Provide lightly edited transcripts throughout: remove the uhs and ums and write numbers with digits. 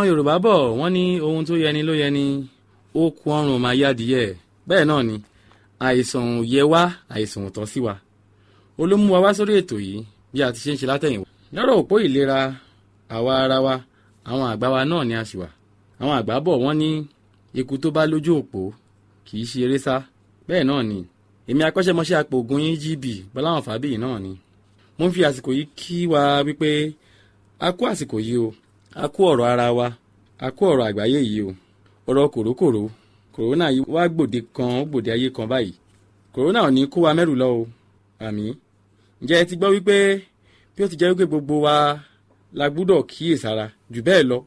àwọn Yorùbá bọ̀ wọ́n ní ohun tó yẹni ló yẹni, ó kù ọrùn máa yá díẹ̀. Bẹ́ẹ̀ náà ni àìsàn ò yẹ wá, àìsàn ò tọ́ sí wa. Olómú wa wá sórí ètò yìí bí a ti ṣe ń ṣe látẹ̀yìnwá. Lọ́rọ̀ òpó ìlera àwa ara wa, àwọn àgbà wa náà ni a ṣì wà. Àwọn àgbà bọ̀ wọ́n ní eku tó bá lójú òpó kì í ṣe eré sá. Bẹ́ẹ̀ náà ni èmi akọ́ṣẹ́mọṣẹ́ apòògùn yín GB Bọ́láwọn Fábíyì náà ni. Mo ń fi àsìkò yìí kí wa wípé a kú àsìkò yìí o, a kú ọ̀rọ̀ ara wa, a kú ọ̀rọ̀ àgbáyé yìí o. Ọ̀rọ̀ kòrókòró, kòrónà yìí wá gbòde kan, ó gbòde ayé kan báyìí. Kòrónà ò ní kó wa mẹ́rù lọ o, àmín. Ǹjẹ́ ẹ ti gbọ́ wípé bí ó ti jẹ́ wípé gbogbo wa la gbúdọ̀ kíyèsára jù bẹ́ẹ̀ lọ,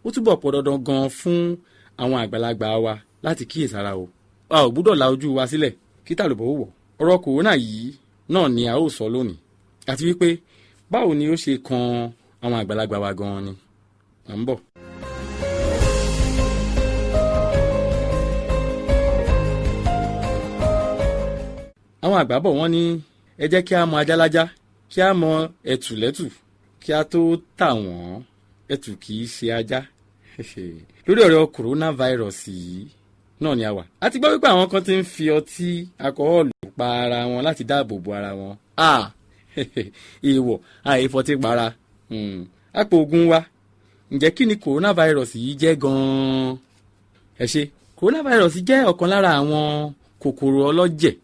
ó túbọ̀ pọ̀ dandan gan fún àwọn àgbàlagbà wa láti kíyèsára o. A ò gbúdọ̀ la ojú wa sílẹ̀ kí tàlùbọ̀ ó wọ̀. Ọ̀rọ̀ kòrónà yìí náà ni a ó sọ lónìí, àti wípé báwo ni ó ṣe kan àwọn àgbàlagbà wa gan ni. À ń bọ̀. Àwọn àgbà bọ̀ wọ́n ní ẹ jẹ́ kí a mọ ajá lájá, kí a mọ ẹtù lẹ́tù, kí a tó tà wọ́n. Ẹtù kì í ṣe ajá. Lórí ọ̀rọ̀ coronavirus yìí náà ni a wà. A ti gbọ́ wípé àwọn kan ti ń fi ọtí alcohol pa ara wọn láti dáàbò bo ara wọn. Èèwọ̀ àìfọtí para. Apòògùn wa, ǹjẹ́ kí ni coronavirus yìí jẹ́ gan-an? Ẹ ṣé, coronavirus jẹ́ ọ̀kan lára àwọn kòkòrò ọlọ́jẹ̀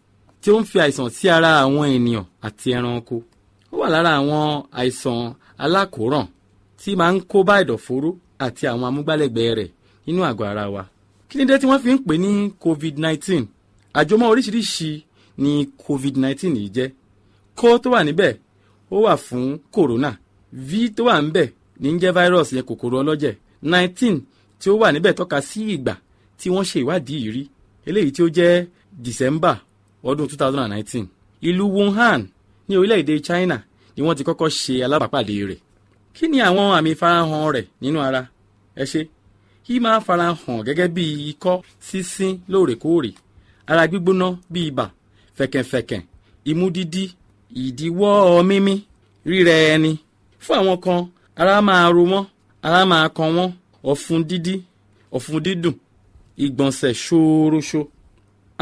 tí ó ń fi àìsàn sí ara àwọn ènìyàn àti ẹranko. Ó wà lára àwọn àìsàn alákòóràn tí máa ń kó bá ẹ̀dọ̀fóró àti àwọn amúgbálẹ́gbẹ̀ẹ́ rẹ̀ nínú àgọ́ ara wa. Kí ni dé tí wọ́n fi ń pè ní COVID-19? Àjọmọ́ oríṣiríṣi ni COVID-19 yìí jẹ́. Kó tó wà níbẹ̀ ó wà fún corona, V tó wà níbẹ̀ ní ń jẹ́ virus yẹn kòkòrò ọlọ́jẹ̀, 19 tí ó wà níbẹ̀ tọ́ka sí ìgbà tí wọ́n ṣe ìwádìí yìí rí, eléyìí tí ó jẹ́ December ọdún 2019. Ìlú Wuhan ní orílẹ̀-èdè China ni wọ́n ti kọ́kọ́ ṣe alábàápàdé rẹ̀. Kí ni àwọn àmì ìfarahàn rẹ̀ nínú ara? Ẹ ṣé, kí máa farahàn gẹ́gẹ́ bí ikọ́, sínsín lóòrèkóòrè, ara gbígbóná bí ibà, fẹ̀kẹ̀fẹ̀kẹ̀, imú dídí, ìdíwọ́ mímí, rírẹ ẹni. Fún àwọn kan, ara máa ro wọ́n, ara máa kan wọ́n, ọ̀fun dídí, ọ̀fun dídùn, ìgbọ̀nsẹ̀ ṣóóróṣó.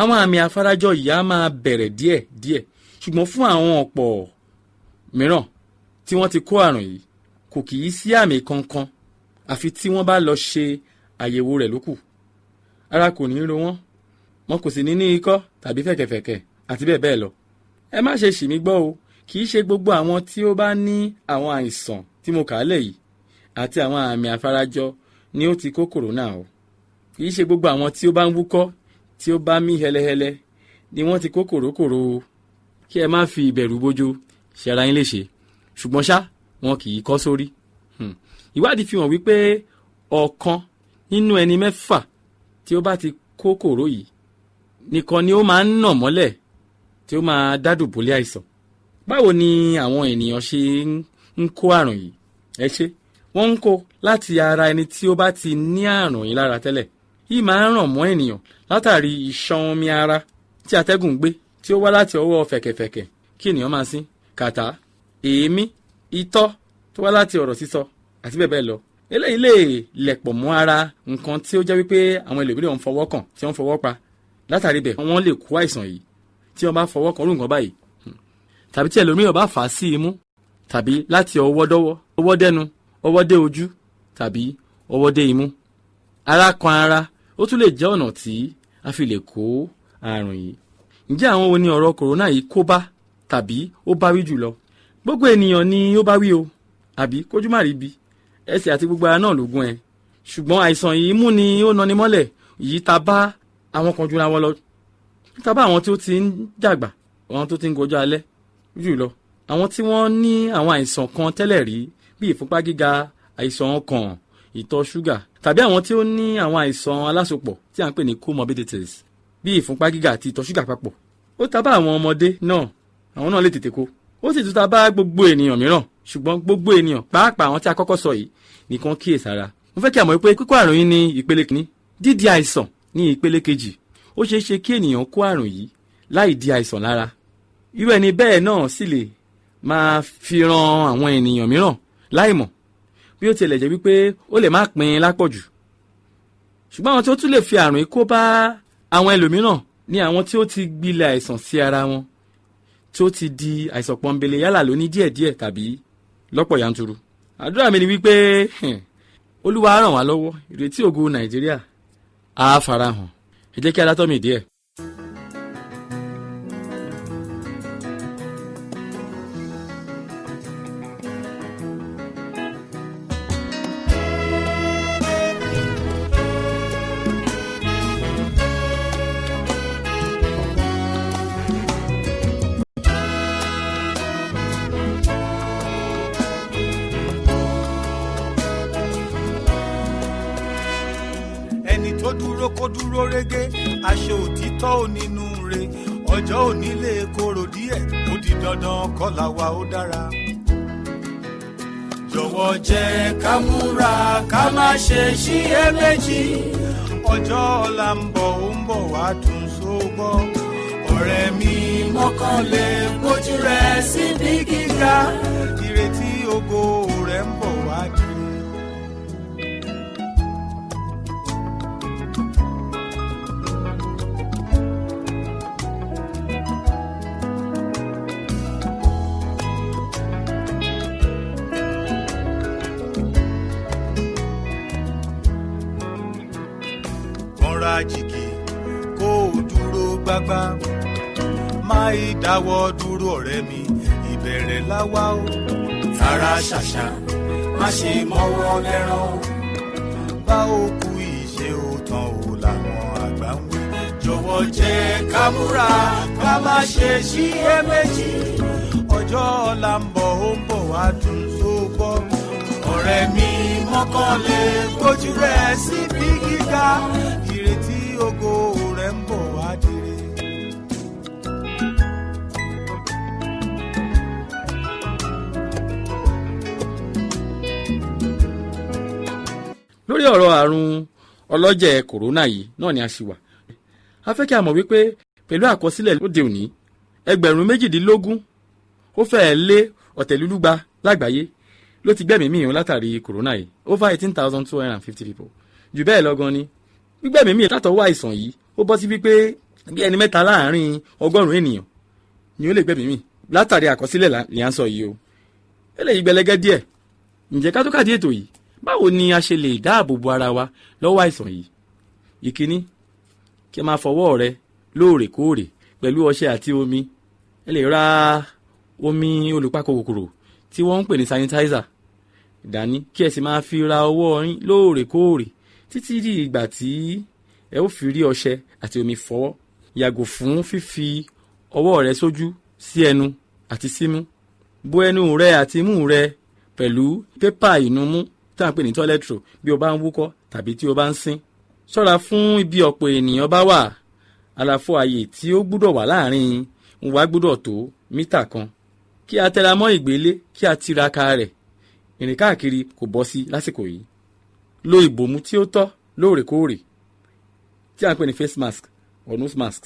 Àwọn àmì àfarajọ yìí á máa bẹ̀rẹ̀ díẹ̀, ṣùgbọ́n fún àwọn ọ̀pọ̀ mìíràn tí wọ́n ti kó àrùn yìí kò kì í sí àmì kankan àfi tí wọ́n bá lọ ṣe àyẹ̀wò rẹ̀ lókù. Ara kò ní ro wọ́n, wọn kò sì ní ikọ́ tàbí fẹ̀kẹ̀fẹ̀kẹ̀ àti bẹ́ẹ̀ bẹ́ẹ̀ lọ. Ẹ má ṣe ṣì mí gbọ́ o, kì í ṣe gbogbo àwọn tí ó bá ní àwọn àìsàn tí mo kà á lẹ̀ yìí àti àwọn àmì àfarajọ ni ó ti kó kòrónà o. Kì í ṣe gbogbo àwọn tí ó bá ń wúkọ́, tí ó bá mí hẹlẹhẹlẹ ni wọ́n ti kó kòrókòró o. Kí ẹ má fi ìbẹ̀rù bójú ṣe ara yín léṣe, ṣùgbọ́n ṣá wọn kì í kọ́ sórí. Ìwádìí fi hàn wípé ọ̀kan nínú ẹni mẹ́fà tí ó bá ti kó kòró yìí nìkan ni ó máa ń nà mọ́lẹ̀ tí ó máa dádùbúlẹ̀ àìsàn. Báwo ni àwọn ènìyàn ṣe ń kó àrùn yìí? Ẹ ṣé, wọ́n ń kó láti ara ẹni tí ó bá ti ní àrùn yìí lára tẹ́lẹ̀. Yìí máa ń ràn mọ́ ènìyàn látàrí ìṣàn omi ara tí atẹ́gùn gbé tí ó wá láti ọwọ́ fẹ̀kẹ̀fẹ̀kẹ̀ kí ènìyàn máa sín, kàtá, èémí, itọ́ tó wá láti ọ̀rọ̀ sísọ àti bẹ́ẹ̀ bẹ́ẹ̀ lọ. Eléyìí lè lẹ̀pọ̀ mọ́ ara nǹkan tí ó jẹ́ wípé àwọn ẹlòmíràn ń fọwọ́ kàn tí wọ́n ń fọwọ́ pa. Látàrí bẹ́ẹ̀ wọ́n lè kó àìsàn yìí tí wọ́n bá fọwọ́ kan rú nǹkan báyìí. Tàbí tí ẹlòmíràn bá fà á sí imú, tàbí láti ọwọ́ dọ́wọ́, ọwọ́ dẹnu, ọwọ́ dé ojú, tàbí ọwọ́ dé imú. Ara kan ara ó tún lè jẹ́ ọ̀nà tí a fi lè kó àrùn yìí. Ǹjẹ́ àwọn wo ni ọ̀rọ̀ kòrónà yìí kó bá tàbí ó bá wí jùlọ? Gbogbo ènìyàn ni ó bá wí o, àbí kójú má rí bi, ẹsẹ̀ àti gbogbo ara náà lógún ẹ. Ṣùgbọ́n àìsàn yìí mú ni ó nani mọ́lẹ̀, yìí ta bá àwọn kan jura wọn lọ. Ta bá àwọn tí ó ti ń dàgbà, àwọn tó ti ń gọjọ́ alẹ́ jùlọ, àwọn tí wọ́n ní àwọn àìsàn kan tẹ́lẹ̀ rí bí ìfúnpá gíga, àìsàn ọkàn, ìtọ̀ ṣúgà, tàbí àwọn tí ó ní àwọn àìsàn alásopọ̀ tí à ń pè ní comorbidities bí ìfúnpá gíga àti ìtọ̀ ṣúgà papọ̀. Ó ta bá àwọn ọmọdé náà, àwọn náà lè tètè kó. Ó sì tún ta bá gbogbo ènìyàn mìíràn, ṣùgbọ́n gbogbo ènìyàn pàápàá àwọn tí a kọ́kọ́ sọ yìí nìkan kíyèsára. Mo fẹ́ kí a mọ̀ pé kíkó àrùn yìí ní ìpele kìíní, dídi àìsàn ní ìpele kejì. Ó ṣeé ṣe kí ènìyàn kó àrùn yìí láì di àìsàn lára. Irú ẹni bẹ́ẹ̀ náà sì lè máa fi ran àwọn ènìyàn mìíràn láìmọ̀. bí ó tilẹ̀ jẹ́ wípé ó lè má pín lápọ̀jù. ṣùgbọ́n àwọn tí ó tún lè fi àrùn yìí kó bá àwọn ẹlòmíràn ní àwọn tí ó ti gbilẹ̀ àìsàn sí ara wọn, tí ó ti di àìsàn pọ́nbélé yálà lóní díẹ̀díẹ̀ tàbí lọ́pọ̀ yanturu. àdúrà mi ni wípé Olúwa á ràn wá lọ́wọ́, ìrètí ògo Nàìjíríà á farahàn. ẹ jẹ́ kí a dátọ́ mi díẹ̀. tó dúró kó dúró régé, aṣọ òtítọ́ onínú re, ọjọ́ òní lè korò díẹ̀, ó di dandan kọ́lá wa ó dára. Jọ̀wọ́ jẹ́ ká múra ká má ṣe ṣiyèméjì, ọjọ́ ọ̀la ń bọ̀ wá dùn sógbọ́. Ọ̀rẹ́ mi mọ́kànlé mójú rẹ̀ síbi gíga, ìrètí ògo rẹ̀ ń bọ̀ wá dé. Jìgì kó o dúró gbágbá, má ìdáwọ́ dúró ọ̀rẹ́ mi, ìbẹ̀rẹ̀ láwá o. Tara ṣàṣà má ṣe mọ́wọ́ lẹ́rán, bá òkú ìṣe òtàn ò làwọn àgbà ń wí. Jọ̀wọ́ jẹ́ ká múra ká má ṣe ṣiyèméjì, ọjọ́ ọ̀la ń bọ̀ wá dùn sógbọ́. Ọ̀rẹ́ mi mọ́kànlé gbójú rẹ̀ síbi gíga, ìrètí ògo rẹ̀ ń bọ̀ wá dire. lórí ọ̀rọ̀ àrùn ọlọ́jẹ̀ kòrónà yìí náà ni a ṣì wà. a fẹ́ kí a mọ̀ wípé pẹ̀lú àkọsílẹ̀ lóde òní, 18,000 ó fẹ́ẹ̀ lé ọ̀tẹ̀lúlúgba lágbàáyé ló ti gbẹ̀mí mì látàrí kòrónà yìí, over 18,250 people. jù bẹ́ẹ̀ lọ gan ni gbígbẹ̀mí mì látọwọ́ àìsàn yìí ó bọ́ sí wípé bí ẹni 3 láàárín 100 ènìyàn ni ó lè gbẹ̀mí mì látàrí àkọsílẹ̀ ni à ń sọ yìí o. eléyìí gbẹlẹ́gẹ́ díẹ̀. ǹjẹ́ ká tó kàdí ètò yìí, báwo ni a ṣe lè dáàbò bo ara wa lọ́wọ́ àìsàn yìí? ìkíní, kí ẹ máa fọwọ́ rẹ lóòrèkóòrè pẹ̀lú ọṣẹ àti omi. ẹ lè ra omi olùpakòkòrò tí wọ́n ń pè ní sanitizer dání, kí ẹ sì máa fi ra ọwọ́ yín lóòrèkóòrè títí di ìgbà tí ẹ ó fi rí ọṣẹ àti omi fọwọ́. yàgò fún fífi ọwọ́ rẹ sójú, sí ẹnu àti símú. bo ẹnu rẹ àti imú rẹ pẹ̀lú pépà ìnumú tí a ń pè ní toilet roll bí o bá ń wúkọ́ tàbí tí o bá ń sín. ṣọ́ra fún ibi ọ̀pọ̀ ènìyàn bá wà. àlàfo ààyè tí ó gbúdọ̀ wà láàrin wa gbúdọ̀ tó mítà kan. kí a tẹra mọ́ ìgbélé, kí a tiraka rẹ̀. ìrìn káàkiri kò bọ́ sí lásìkò yìí. lo ìbòmú tí ó tọ́ lóòrèkóòrè tí a ń pè ní face mask or nose mask.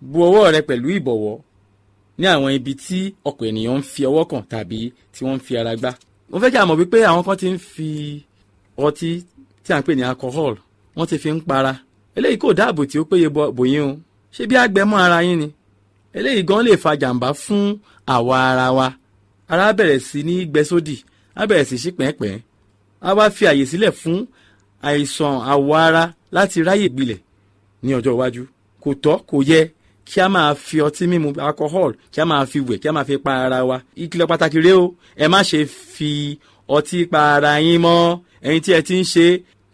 bu ọwọ́ rẹ pẹ̀lú ìbọ̀wọ́ ní àwọn ibi tí ọ̀pọ̀ ènìyàn ń fi ọwọ́ kàn tàbí tí wọ́n ń fi ara gbá. mo fẹ́ kí a mọ̀ wípé àwọn kan ti ń fi ọtí tí a ń pè ní alcohol wọ́n ti fi ń para. eléyìí kò dáàbò tí ó péye bòyín o. ṣé bí àgbẹ̀mọ́ ara yín ni? eléyìí gan lè fa jàǹbá fún àwọ̀ ara wa. ara bẹ̀rẹ̀ sí ní gbẹ́sódì, á bẹ̀rẹ̀ sí sí pẹ́ẹ́pẹ́ẹ́. á wá fi àyè sílẹ̀ fún àìsàn àwọ̀ ara láti ráyè gbilẹ̀ ní ọjọ́ iwájú. kò tọ́ kò yẹ kí a máa fi ọtí mímu alcohol kí a máa fi wẹ̀ kí a máa fi pa ara wa. ìkìlọ̀ pàtàkì rèé o, ẹ má ṣe fi ọtí pa ara yín mọ́. ẹ̀yin tí ẹ ti ń ṣe,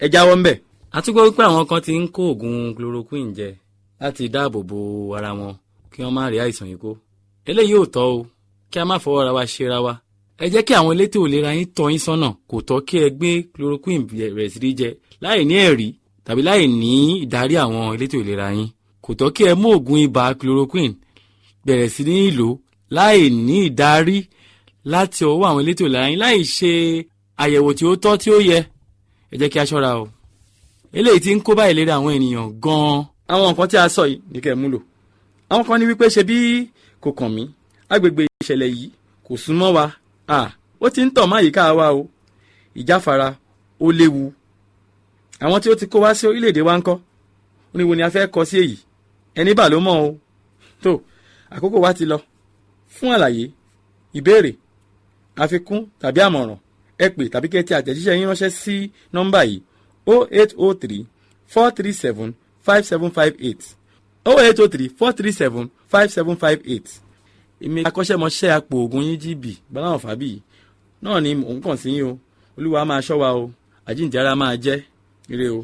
ẹ jáwọ́ ńbẹ̀. a tún gbọ́ wípé àwọn kan ti ń kó oògùn chloroquine jẹ láti dáàbò bo ara wọn kí wọ́n má rí àìsàn yìí kó. eléyìí ò tọ́ o, kí a má fọwọ́ ara wa ṣe ra wa. ẹ jẹ́ kí àwọn elétò ìlera yín tọ́ yín sọ́nà. kò tọ́ kí ẹ gbé chloroquine rẹ̀ sí jẹ láì ní ẹ̀rí tàbí láì ní ìdarí àwọn elétò ìlera yín. kò tọ́ kí ẹ mú oògùn ibà chloroquine bẹ̀rẹ̀ sí ní ìlò láì ní ìdarí láti ọwọ́ àwọn elétò ìlera yín, láì ṣe àyẹ̀wò tí ó tọ́ tí ó yẹ. ẹ jẹ́ kí a ṣọ́ra o. eléyìí tí ń kó bá ìlera àwọn ènìyàn gan-an. àwọn nǹkan tí a sọ yìí ní kẹ́ ẹ múlò. àwọn kan ní wípé ṣe bí kò kàn mí, agbègbè ìṣẹ̀lẹ̀ yìí kò súnmọ́ wa. ó ti ń tàn má yíká wa o. ìjáfara ó léwu. àwọn tí ó ti kó wá sí orílẹ̀-èdè wa ń kọ́ oníwo ni a fẹ́ kọ sí èyí ẹni bà ló mọ̀ o. tó àkókò wa ti lọ. fún àlàyé ìbéèrè àfikún tàbí àmọ̀ràn ẹ pè tàbí kẹ́ tẹ àtẹ̀jíṣẹ́ yín ránṣẹ́ sí nọ́mbà yìí 0803 437 5758 0803 437 5758. èmi akọ́ṣẹ́mọṣẹ́ apò ògùn yín jíbì Gbọ́láhàn Fábíyì náà ni mò ń kàn sí yín o. Olúwa máa ṣọ́ wa o. àjíǹde ara máa jẹ́ ire o.